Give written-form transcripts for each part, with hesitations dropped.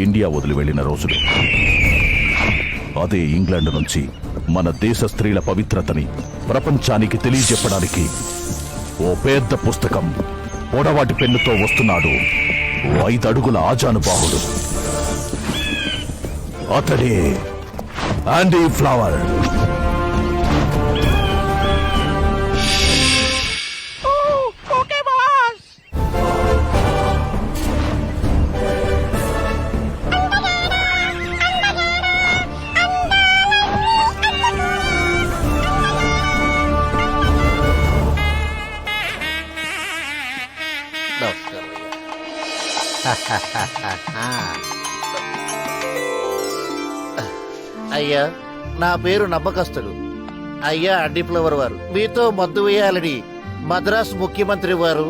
India వదిలి వెళ్లిన రోజులు. అదే ఇంగ్లాండ్ నుంచి మన దేశ స్త్రీల పవిత్రతని ప్రపంచానికి తెలియజెప్పడానికి ఓ పెద్ద పుస్తకం పొడవాటి పెన్నుతో వస్తున్నాడు 5 అడుగుల ఆజానుబాహుడు. అతడే ఆండీ ఫ్లవర్. అయ్యా, నా పేరు నమ్మకస్తుడు. అయ్యా అండి ఫ్లవర్ వారు, మీతో మద్దు వేయాలని మద్రాస్ ముఖ్యమంత్రి వారు,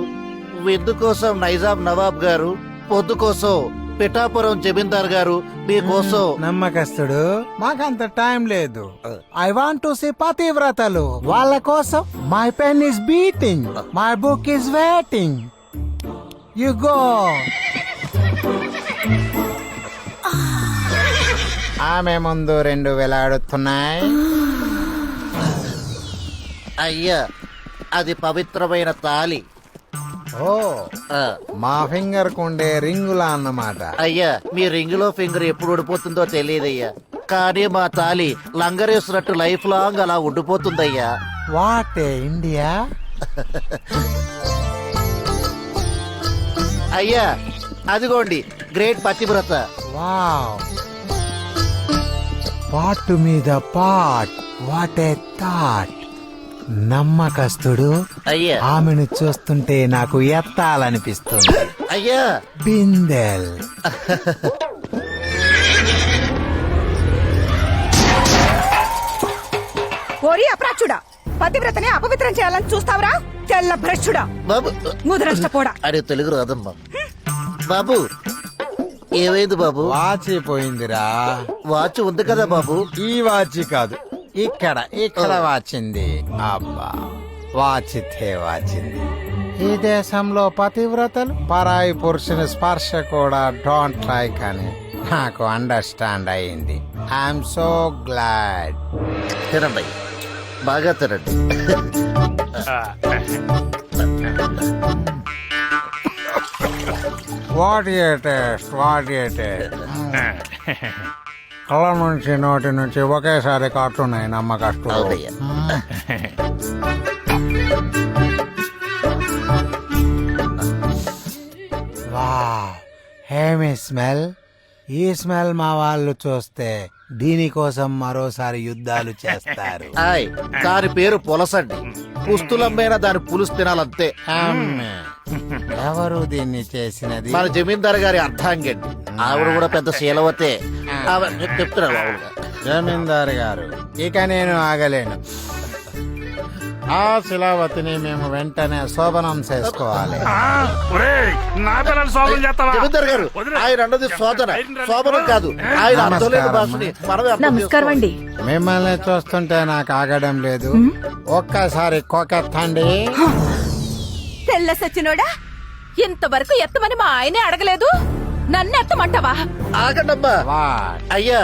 విందు కోసం నైజాం నవాబ్ గారు, పొద్దు కోసం పిఠాపురం జమీందార్ గారు మీకోసం. నమ్మకస్తుడు, మాకంత టైం లేదు. ఐ వాంట్ టు సీ పతివ్రతలు. వాళ్ళ కోసం my pen is beating, my book is waiting. You go. ఆమె ముందు 2 వేలాడుతున్నాయి. అయ్యా, అది పవిత్రమైన తాలి. ఓ, ఆ, మా ఫింగర్ కుండే రింగులా అన్నమాట. అయ్యా, మీ రింగులో ఫింగర్ ఎప్పుడు ఊడిపోతుందో తెలియదయ్యా, కానీ మా తాలి లంగరేసినట్టు లైఫ్ లాంగ్ అలా ఉండిపోతుందయ్యా. What India? అయ్యా, అదిగోండి గ్రేట్ పతివ్రత. వావ్, పాటు మీద పాట్, వాట్ ఏ థాట్. నమ్మకస్తుడు, అయ్యా, ఆమెను చూస్తుంటే నాకు ఎత్తాలనిపిస్తుంది. అయ్యా, బిందెల్. ఓరి అప్రాచుడా, పతివ్రతని అపవిత్రం చేయాలని చూస్తావురా? తెల్ల భ్రష్టుడా, బాబు. ముదరష్టపోడా. అరే, తెలుగు రాదమ్మా. బాబు, ఏమైంది బాబు? వాచిపోయిందిరా. వాచ్ ఉంది కదా బాబు. ఈ వాచి కాదు, ఇక్కడ వాచింది. అబ్బా, వాచితే వాచింది. ఈ దేశంలో పతివ్రతలు పరాయి పురుషుని స్పర్శ కూడా డోంట్ లైక్ అని నాకు అండర్స్టాండ్ అయింది. I'm so glad. తినండి, బాగా తినండి. What a taste, what a taste. కళ్ళ నుంచి నోటి నుంచి ఒకేసారి కాటున్నాయి నమ్మకస్తుడు. అవునయ్యా. వావ్, హేమి స్మెల్. ఈ స్మెల్ మా వాళ్ళు చూస్తే దీనికోసం మరోసారి యుద్ధాలు చేస్తారు. ఆయ్, దాని పేరు పులసండి. పుస్తులమ్మైనా దాని పులుసు తినాలంతే. అమ్మే. ఎవరు దీన్ని చేసినది? మన జమీందార్ గారి అర్థాంగండి. ఆవిడ కూడా పెద్ద శీలవతే. చెప్తున్నారు బాబుగా. జమీందారు గారు, ఇక నేను ఆగలేను. ఆ శిలావతిని మేము వెంటనే శోభనం చేసుకోవాలి. జమీందార్ గారు, ఆయన అన్నది శోధన, శోభనం కాదు. ఆయన అర్థం లేని భాషని మనమే అర్థం నమస్కారం అండి. మిమ్మల్ని చూస్తుంటే నాకు ఆగడం లేదు. ఒక్కసారి కోకెత్తండి. తెల్ల సచ్చినోడా, ఇంతవరకు ఎత్తమని మా ఆయనే అడగలేదు, నన్ను ఎత్తమంటావా? ఆగండమ్మా. వాట్? అయ్యా,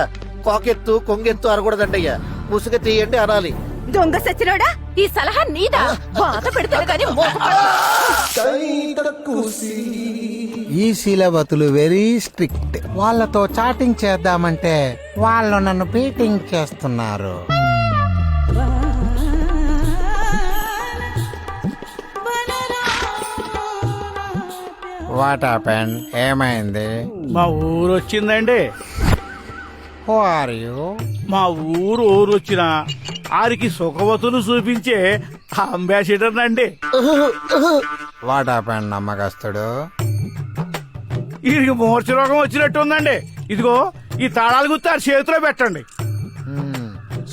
కోకెత్తు కొంగెత్తు అనకూడదండి అయ్యా. ముసుగు తీయండి అనాలి. దొంగ సచ్చినోడా, ఈ సలహా నీదా? బాధ పెడతాను కానీ ఈ శీలవతులు వెరీ స్ట్రిక్ట్. వాళ్ళతో చాటింగ్ చేద్దామంటే వాళ్ళు నన్ను బీటింగ్ చేస్తున్నారు. What happen? ఏమైంది? మా ఊరు వచ్చిందండి. Who are you? మా ఊరు వచ్చిన ఆరికి సుఖవతులు చూపించే అంబాసిడర్ నండి. వాట్ హ్యాపెన్ నమ్మకస్తుడు? వీరికి మూర్ఛ రోగం వచ్చినట్టు ఉందండి. ఇదిగో ఈ తాళాలు గుర్తు ఆ చేతిలో పెట్టండి.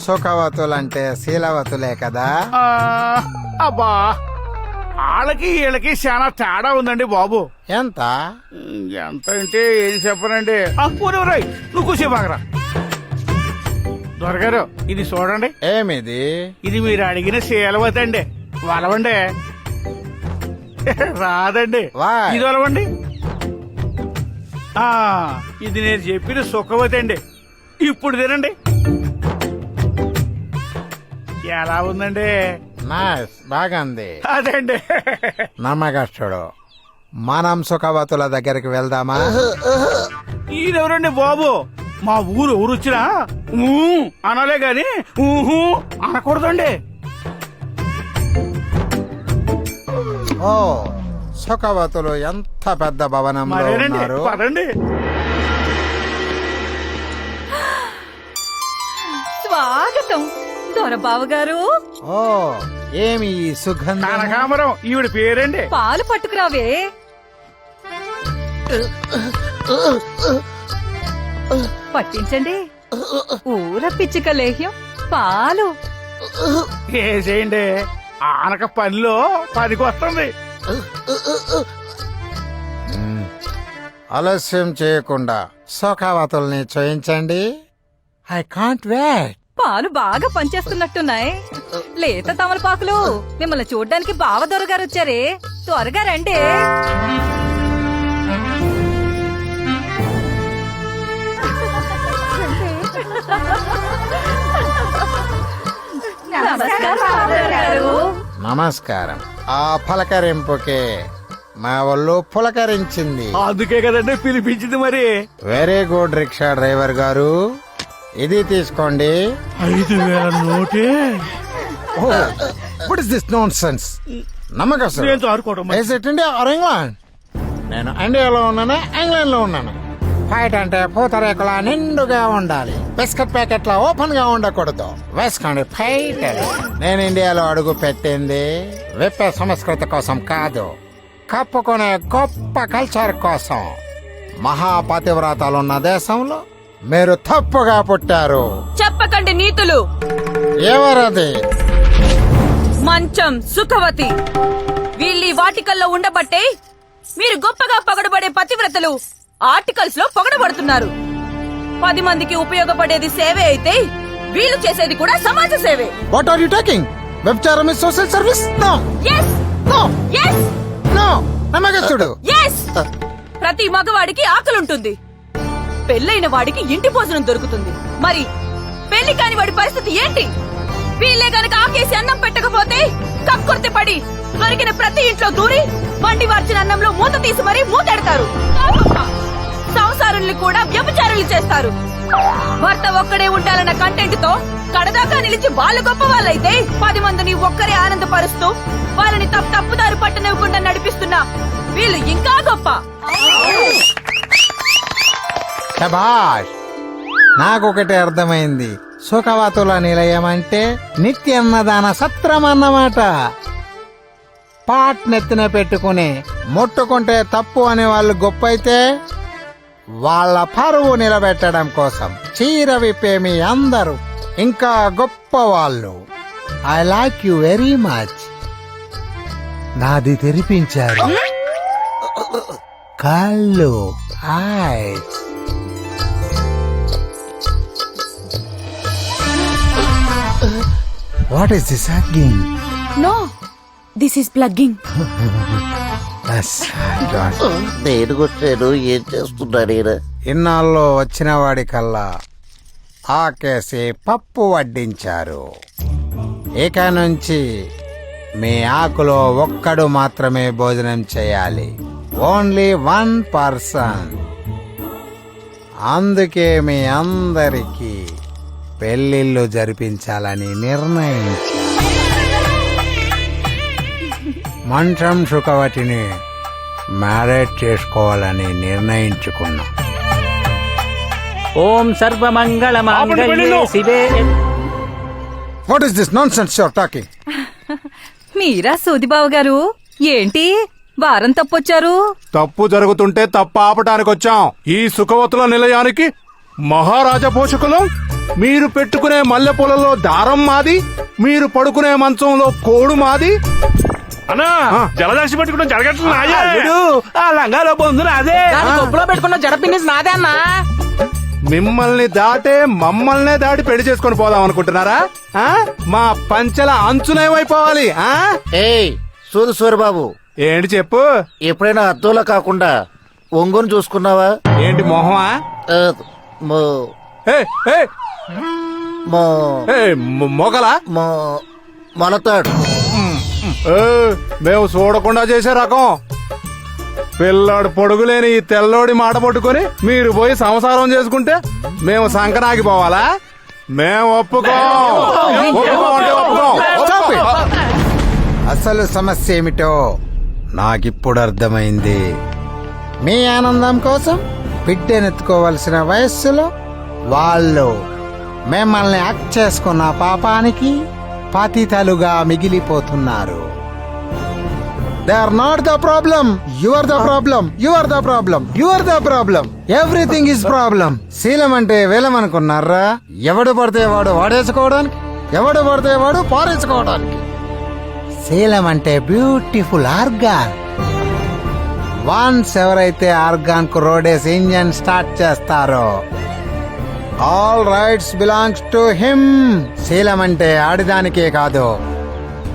సుఖవతులంటే శీలవతులే కదా? అబ్బా, వాళ్ళకి వీళ్ళకి చాలా తేడా ఉందండి బాబు. ఎంత? ఎంత అంటే ఏది చెప్పనండి. పూర్వరాయ్, నువ్వు కూసేపాకరా. దొరగారు, ఇది చూడండి. ఏమిది? ఇది మీరు అడిగిన శీలవతి అండి. వలవండి. రాదండి. Why? ఇది వలవండి. ఆ, ఇది నేను చెప్పిన సుఖవతి అండి. ఇప్పుడు తినండి. ఎలా ఉందండి? నైస్, బాగుంది. అదండి. నమ్మకస్తుడు. మనం సుఖవతుల దగ్గరికి వెళ్దామా? ఈయనెవరండి బాబు? మా ఊరు వచ్చినా అనాలే గాని ఊహు అనకూడదండి. ఓ, సుఖవతులు ఎంత పెద్ద భవనంలో మరేనండి, ఉన్నారు. పదండి. స్వాగతం దొరబావ గారు. ఓ, ఏమి ఈ సుగంధం? కనకాంబరం ఈవిడ పేరండి. పాలు పట్టుకురావే. పట్టించండి. ఊర పిచ్చిక లేహ్యం పాలు. వేసేయండి. ఆనక పనిలో పనికి వస్తుంది. ఆలస్యం చేయకుండా సుఖవతుల్ని చూయించండి. I can't wait. పాలు బాగా పనిచేస్తున్నట్టున్నాయి. లేత తమలపాకులు. మిమ్మల్ని చూడ్డానికి బావ దొరగారు వచ్చారే, త్వరగా రండి. నమస్కారం బావగారు. నమస్కారం. ఆ పలకరింపుకే మా ఒళ్ళు పులకరించింది. అందుకే కదండి పిలిపించింది. మరి వెరీ గుడ్ రిక్షా డ్రైవర్ గారు, ఇది తీసుకోండి. 5,000 నోటే. What is this nonsense? నమ్మకం నేను ఆడుకోవడం మరి. India or England? నేను ఇండియాలో ఉన్నాను, ఇంగ్లాండ్ లో ఉన్నాను. ఫైట్ అంటే పూతరేకుల నిండుగా ఉండాలి, బిస్కెట్ ప్యాకెట్ల ఓపెన్ గా ఉండకూడదు. వేసుకోండి ఫైట్. నేను ఇండియాలో అడుగు పెట్టింది విప్పే సంస్కృతి కోసం కాదు, కప్పుకునే గొప్ప కల్చర్ కోసం. మహాపతివ్రతాలున్న దేశంలో మీరు తప్పుగా పుట్టారు. చెప్పకండి నీతులు. ఎవరది? మంచం సుఖవతి. వీళ్ళీ వాటికల్లో ఉండబట్టే మీరు గొప్పగా పొగడబడే పతివ్రతలు ఆర్టికల్స్ లో పొగడబడుతున్నారు. 10 మందికి ఉపయోగపడేది సేవే అయితే వీళ్ళు చేసేది కూడా సమాజ సేవే. What are you talking? వ్యభిచారం is social service? No yes no yes no. నమ్మకస్తుడు. ఎస్. ప్రతి మగవాడికి ఆకలుంటుంది, పెళ్ళైన వాడికి ఇంటి భోజనం దొరుకుతుంది. మరి పెళ్లి కాని వాడి పరిస్థితి ఏంటి? వీళ్ళే గనక ఆకేసి అన్నం పెట్టకపోతే కక్కుర్తి పడి దొరికిన ప్రతి ఇంట్లో దూరి వండి వార్చిన అన్నంలో మూత తీసి మరీ మూతెడతారు. సంసారుల్ని కూడా వ్యభిచారులు చేస్తారు. భర్త ఒక్కడే ఉండాలన్న కంటెంట్ తో కడదాకా నిలిచి వాళ్ళు గొప్ప వాళ్ళైతే 10 మందిని ఒక్కరే ఆనందపరుస్తూ వాళ్ళని తప్పుదారి పట్టనివ్వకుండా నడిపిస్తున్నా వీళ్ళు ఇంకా గొప్ప. శభాష్. నాకొకటి అర్థమైంది. సుఖవతుల నిలయం అంటే నిత్యన్నదాన సత్రం అన్నమాట. పాట్ నెత్తిన పెట్టుకుని ముట్టుకుంటే తప్పు అనే వాళ్ళు గొప్ప అయితే, వాళ్ళ పరువు నిలబెట్టడం కోసం చీర విప్పే మీ అందరూ ఇంకా గొప్ప వాళ్ళు. I like you very much. నాది తెరిపించారు కళ్ళు, eyes. What is this hugging? No, this is plugging. Yes, John. నేను కొట్టాను, ఏం చేస్తున్నాడు ఈయన? ఇన్నాళ్ళు వచ్చిన వాడికల్లా ఆకేసి పప్పు వడ్డించారు. ఇక నుంచి మీ ఆకులో ఒక్కడు మాత్రమే భోజనం చేయాలి. Only 1 person. అందుకే మీ అందరికీ పెళ్లిళ్ళు జరిపించాలని నిర్ణయించారు. మంచం సుఖవతిని మ్యారేజ్ చేసుకోవాలని నిర్ణయించుకున్నాం. ఓం సర్వమంగళ మాంగళ్యే శివే. What is this nonsense your talking? మీరా సూదిబాబు గారు, ఏంటి వారం తప్పొచ్చారు? తప్పు జరుగుతుంటే తప్పు ఆపటానికి వచ్చాం. ఈ సుఖవతుల నిలయానికి మహారాజా పోషకులం. మీరు పెట్టుకునే మల్లెపూలలో దారం మాది, మీరు పడుకునే మంచంలో కోడు మాది. అన్నా జలదాసి పెట్టుకుంటాం జరగట్లేదు. ఆ లంగాలో పొందున అదే గొప్పలో పెట్టుకున్న జడపిన్నిస్ నాదే అన్నా. మిమ్మల్ని దాటే మమ్మల్నే దాటి పెళ్లి చేసుకొని పోదాం అనుకుంటున్నారా? ఆ? మా పంచెల అంచునేమైపోవాలి? ఏయ్ సూరు సూరబాబు, ఏంటి చెప్పు. ఎప్పుడైనా అద్దంలో కాకుండా ఒంగోని చూసుకున్నావా? ఏంటి మొహమా? ఆ, మో ఏ, ఏ, మో ఏ, మొగలా? మో మొలతాడు. ఏ, మేము చూడకుండా చేసే రకం. పిల్లాడు పొడుగులేని ఈ తెల్లోడి మాట పట్టుకొని మీరు పోయి సంసారం చేసుకుంటే మేము సంకనాకి పోవాలా? మేము ఒప్పుకోం. ఒప్పుకోం అంటే ఒప్పుకోం. Stop it. అసలు సమస్య ఏమిటో నాకిప్పుడు అర్థమైంది. మీ ఆనందం కోసం బిడ్డనెత్తుకోవలసిన వయస్సులో వాళ్ళు మిమ్మల్ని యాక్ట్ చేసుకున్న పాపానికి పతితలుగా మిగిలిపోతున్నారు. They are not the problem. You are the problem. You are the problem. You are the problem. Everything is problem. శీలం అంటే వేలం అనుకున్నారా? ఎవడు పడితే వాడు వాడేసుకోవడానికి, ఎవడు పడితే వాడు పారేసుకోవడానికి. శీలం అంటే బ్యూటిఫుల్ ఆర్గాన్. వన్స్ ఎవరైతే ఆర్గాన్ కు రోడేసి ఇంజన్ స్టార్ట్ చేస్తారో all rights belongs to him. శీలం అంటే ఆడిదానికే కాదు,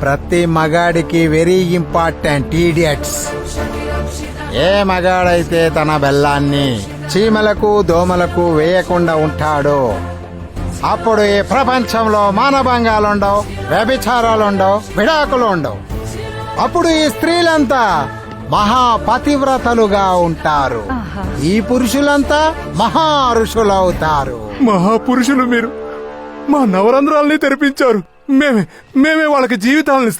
ప్రతి మగాడికి వెరీ ఇంపార్టెంట్. ఈడియట్స్. ఏ మగాడైతే తన బెల్లాన్ని చీమలకు దోమలకు వేయకుండా ఉంటాడో అప్పుడు ఈ ప్రపంచంలో మానభంగాలుండవు, వ్యభిచారాలుండవు, విడాకులు ఉండవు. అప్పుడు ఈ స్త్రీలంతా మహాపతివ్రతలుగా ఉంటారు. ఈ పురుషులంతా మహా ఋషులవుతారు. మహాపురుషులు మీరు మా నవరంధ్రాల్ని తెరిపించారు. మేమే వాళ్ళకి జీవితాలను